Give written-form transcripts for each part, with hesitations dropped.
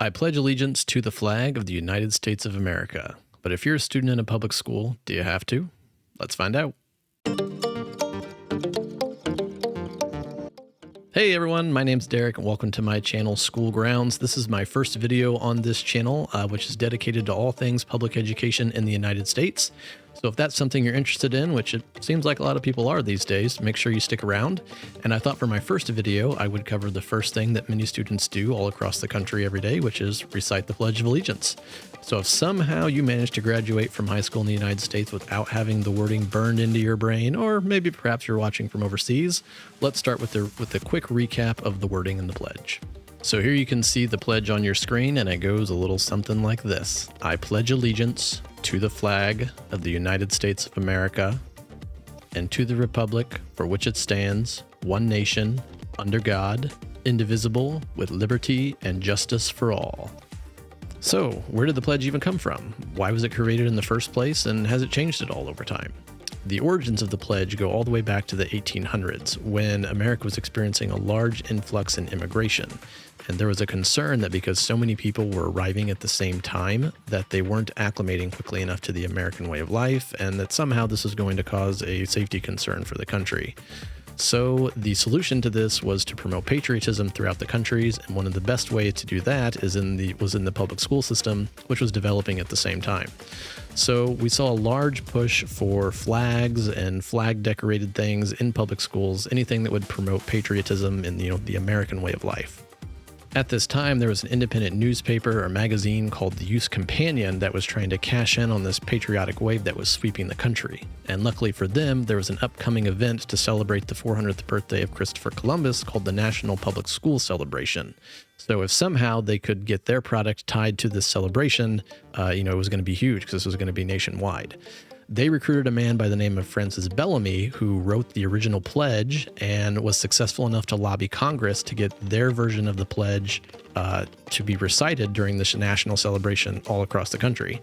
I pledge allegiance to the flag of the United States of America. But if you're a student in a public school, do you have to? Let's find out. Hey everyone, my name's Derek and welcome to my channel School Grounds. This is my first video on this channel, which is dedicated to all things public education in the United States. So if that's something you're interested in, which it seems like a lot of people are these days, make sure you stick around. And I thought for my first video, I would cover the first thing that many students do all across the country every day, which is recite the Pledge of Allegiance. So if somehow you manage to graduate from high school in the United States without having the wording burned into your brain, or maybe perhaps you're watching from overseas, let's start with a quick recap of the wording in the pledge. So here you can see the pledge on your screen, and it goes a little something like this. I pledge allegiance to the flag of the United States of America and to the republic for which it stands, one nation, under God, indivisible, with liberty and justice for all. So where did the pledge even come from? Why was it created in the first place, and has it changed at all over time? The origins of the pledge go all the way back to the 1800s, when America was experiencing a large influx in immigration. And there was a concern that because so many people were arriving at the same time, that they weren't acclimating quickly enough to the American way of life, and that somehow this was going to cause a safety concern for the country. So the solution to this was to promote patriotism throughout the countries, and one of the best ways to do that was in the public school system, which was developing at the same time. So we saw a large push for flags and flag decorated things in public schools, anything that would promote patriotism and the American way of life. At this time, there was an independent newspaper or magazine called the Youth Companion that was trying to cash in on this patriotic wave that was sweeping the country. And luckily for them, there was an upcoming event to celebrate the 400th birthday of Christopher Columbus called the National Public School Celebration. So if somehow they could get their product tied to this celebration, it was going to be huge because this was going to be nationwide. They recruited a man by the name of Francis Bellamy, who wrote the original pledge and was successful enough to lobby Congress to get their version of the pledge to be recited during this national celebration all across the country.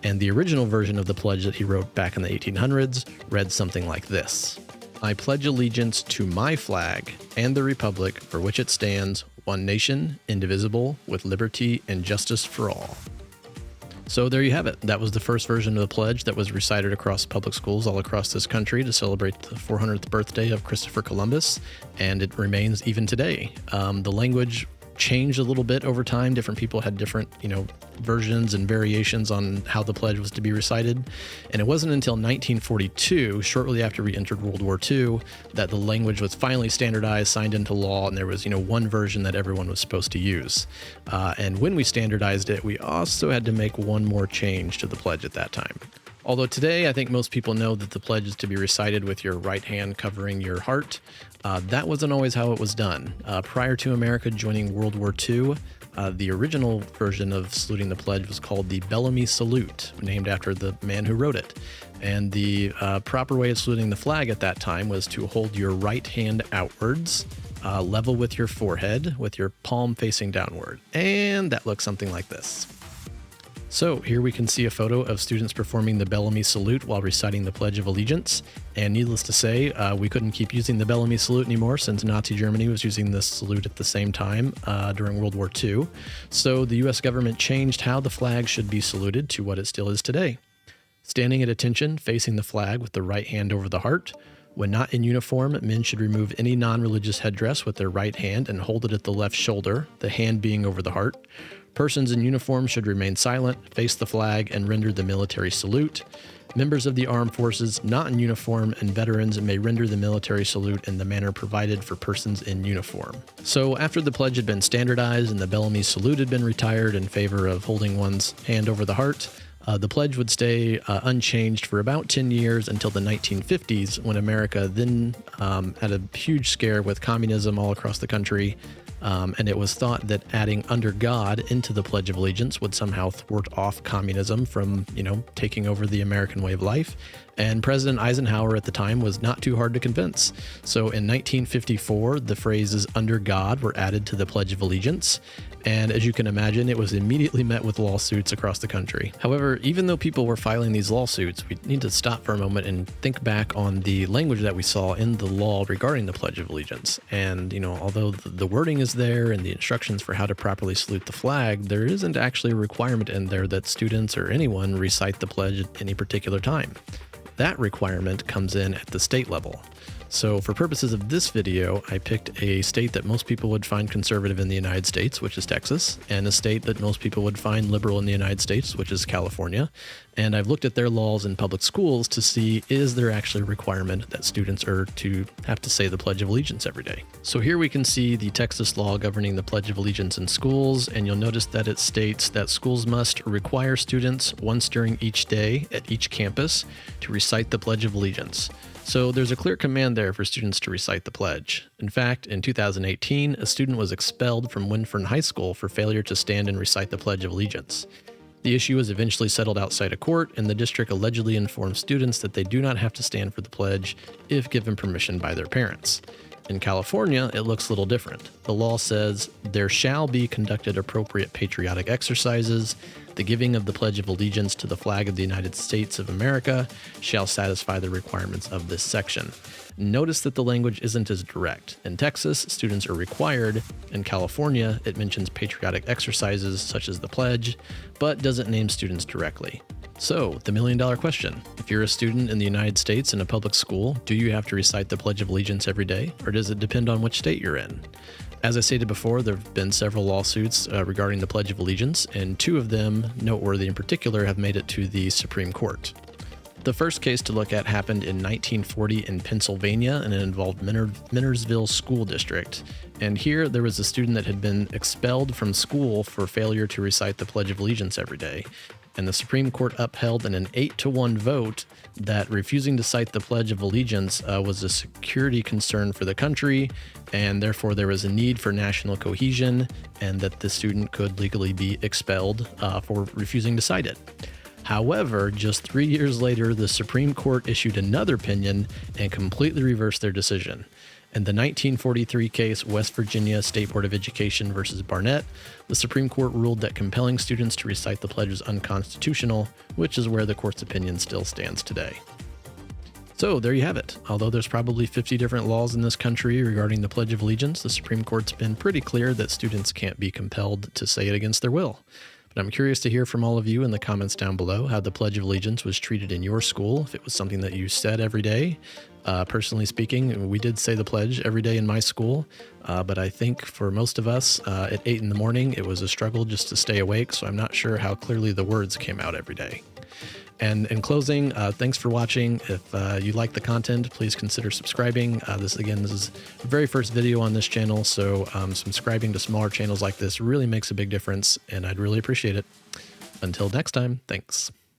And the original version of the pledge that he wrote back in the 1800s read something like this. I pledge allegiance to my flag and the republic for which it stands, one nation, indivisible, with liberty and justice for all. So there you have it. That was the first version of the pledge that was recited across public schools all across this country to celebrate the 400th birthday of Christopher Columbus, and it remains even today. The language changed a little bit over time. Different people had different, versions and variations on how the pledge was to be recited. And it wasn't until 1942, shortly after we entered World War II, that the language was finally standardized, signed into law, and there was, one version that everyone was supposed to use. And when we standardized it, we also had to make one more change to the pledge at that time. Although today, I think most people know that the pledge is to be recited with your right hand covering your heart. That wasn't always how it was done. Prior to America joining World War II, the original version of saluting the pledge was called the Bellamy Salute, named after the man who wrote it. And the proper way of saluting the flag at that time was to hold your right hand outwards, level with your forehead, with your palm facing downward. And that looks something like this. So here we can see a photo of students performing the Bellamy Salute while reciting the Pledge of Allegiance. And needless to say, we couldn't keep using the Bellamy Salute anymore since Nazi Germany was using this salute at the same time during World War II. So the US government changed how the flag should be saluted to what it still is today. Standing at attention, facing the flag with the right hand over the heart. When not in uniform, men should remove any non-religious headdress with their right hand and hold it at the left shoulder, the hand being over the heart. Persons in uniform should remain silent, face the flag, and render the military salute. Members of the armed forces not in uniform and veterans may render the military salute in the manner provided for persons in uniform. So after the pledge had been standardized and the Bellamy Salute had been retired in favor of holding one's hand over the heart, the pledge would stay unchanged for about 10 years until the 1950s, when America then had a huge scare with communism all across the country. And it was thought that adding under God into the Pledge of Allegiance would somehow thwart off communism from, taking over the American way of life. And President Eisenhower at the time was not too hard to convince. So in 1954, the phrases "under God" were added to the Pledge of Allegiance. And as you can imagine, it was immediately met with lawsuits across the country. However, even though people were filing these lawsuits, we need to stop for a moment and think back on the language that we saw in the law regarding the Pledge of Allegiance. And, although the wording is there and the instructions for how to properly salute the flag, there isn't actually a requirement in there that students or anyone recite the pledge at any particular time. That requirement comes in at the state level. So for purposes of this video, I picked a state that most people would find conservative in the United States, which is Texas, and a state that most people would find liberal in the United States, which is California. And I've looked at their laws in public schools to see, is there actually a requirement that students are to have to say the Pledge of Allegiance every day? So here we can see the Texas law governing the Pledge of Allegiance in schools, and you'll notice that it states that schools must require students once during each day at each campus to recite the Pledge of Allegiance. So there's a clear command there for students to recite the pledge. In fact, in 2018, a student was expelled from Winfern High School for failure to stand and recite the Pledge of Allegiance. The issue was eventually settled outside of court, and the district allegedly informed students that they do not have to stand for the pledge if given permission by their parents. In California, it looks a little different. The law says there shall be conducted appropriate patriotic exercises. The giving of the Pledge of Allegiance to the flag of the United States of America shall satisfy the requirements of this section. Notice that the language isn't as direct. In Texas, students are required. In California, it mentions patriotic exercises such as the pledge, but doesn't name students directly. So, the million-dollar question. If you're a student in the United States in a public school, do you have to recite the Pledge of Allegiance every day, or does it depend on which state you're in? As I stated before, there have been several lawsuits regarding the Pledge of Allegiance, and two of them, noteworthy in particular, have made it to the Supreme Court. The first case to look at happened in 1940 in Pennsylvania, and it involved Minnersville School District. And here, there was a student that had been expelled from school for failure to recite the Pledge of Allegiance every day. And the Supreme Court upheld in an 8-to-1 vote that refusing to cite the Pledge of Allegiance was a security concern for the country, and therefore there was a need for national cohesion, and that the student could legally be expelled for refusing to cite it. However, just 3 years later, the Supreme Court issued another opinion and completely reversed their decision. In the 1943 case, West Virginia State Board of Education versus Barnett, the Supreme Court ruled that compelling students to recite the pledge was unconstitutional, which is where the court's opinion still stands today. So there you have it. Although there's probably 50 different laws in this country regarding the Pledge of Allegiance, the Supreme Court's been pretty clear that students can't be compelled to say it against their will. But I'm curious to hear from all of you in the comments down below how the Pledge of Allegiance was treated in your school, if it was something that you said every day. Personally speaking, we did say the pledge every day in my school, but I think for most of us at 8 in the morning, it was a struggle just to stay awake, so I'm not sure how clearly the words came out every day. And in closing, thanks for watching. If you like the content, please consider subscribing. This is the very first video on this channel, so subscribing to smaller channels like this really makes a big difference, and I'd really appreciate it. Until next time, thanks.